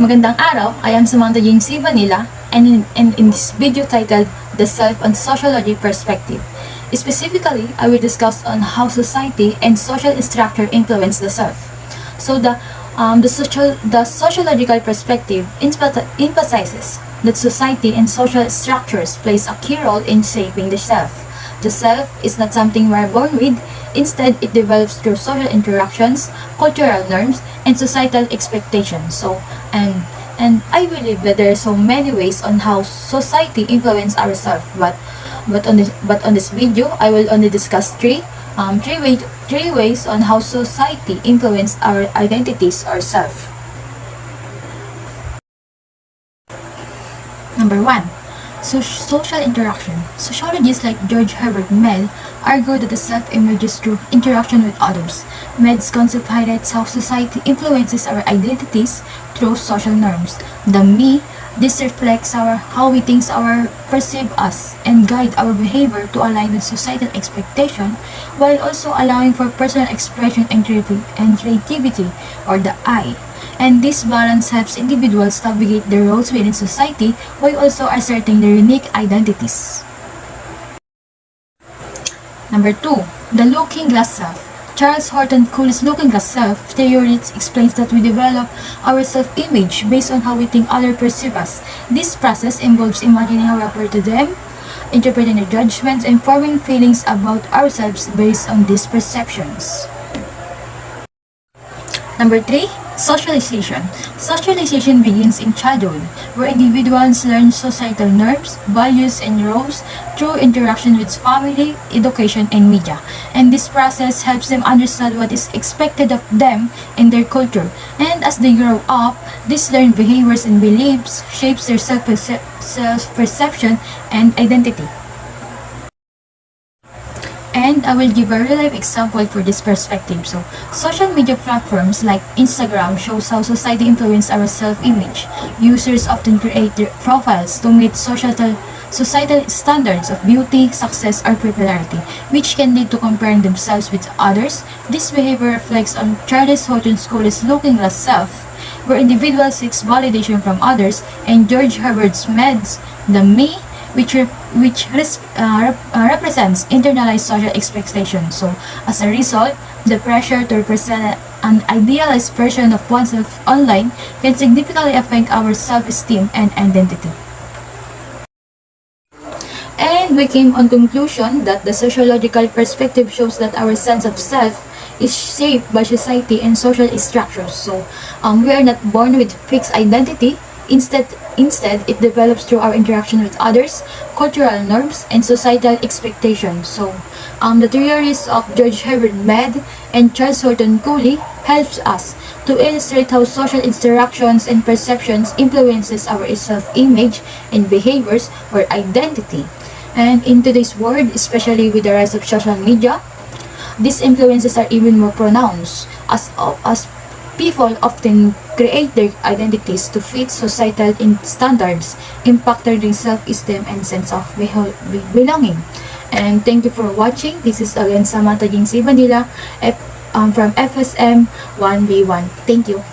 Magandang araw, I am Samantha Jing C. Vanilla and in this video titled The Self and Sociology Perspective. Specifically, I will discuss on how society and social structure influence the self. So the sociological perspective emphasizes that society and social structures plays a key role in shaping the self. The self is not something we are born with. Instead, it develops through social interactions, cultural norms, and societal expectations. And I believe that there are so many ways on how society influence ourselves. But on this video, I will only discuss three ways on how society influence our identities or self. Number 1. Social interaction. Sociologists like George Herbert Mead argue that the self emerges through interaction with others. Mead's concept highlights how society influences our identities through social norms. The me, this reflects how we think perceive us and guide our behavior to align with societal expectation, while also allowing for personal expression and creativity, or the I. And this balance helps individuals navigate their roles within society while also asserting their unique identities. Number 2. The looking glass self. Charles Horton Cooley's looking glass self theory explains that we develop our self-image based on how we think others perceive us. This process involves imagining how we appear to them, interpreting their judgments, and forming feelings about ourselves based on these perceptions. Number 3. Socialization. Socialization begins in childhood, where individuals learn societal norms, values, and roles through interaction with family, education, and media. And this process helps them understand what is expected of them in their culture. And as they grow up, these learned behaviors and beliefs shapes their self-perception and identity. And I will give a real-life example for this perspective. So, social media platforms like Instagram shows how society influences our self-image. Users often create their profiles to meet societal standards of beauty, success, or popularity, which can lead to comparing themselves with others. This behavior reflects on Charles Horton Cooley's looking glass self, where individuals seek validation from others, and George Herbert Mead's the me, which represents internalized social expectations. So, as a result, the pressure to represent an idealized version of oneself online can significantly affect our self-esteem and identity. And we came on conclusion that the sociological perspective shows that our sense of self is shaped by society and social structures. So, we are not born with fixed identity. Instead, it develops through our interaction with others, cultural norms, and societal expectations. So, the theories of George Herbert Mead and Charles Horton Cooley helps us to illustrate how social interactions and perceptions influences our self-image and behaviors or identity. And in today's world, especially with the rise of social media, these influences are even more pronounced as people often create their identities to fit societal standards, impacting their self-esteem and sense of belonging. And thank you for watching. This is again Samantha Jing C. Vanilla from FSM 1B1. Thank you.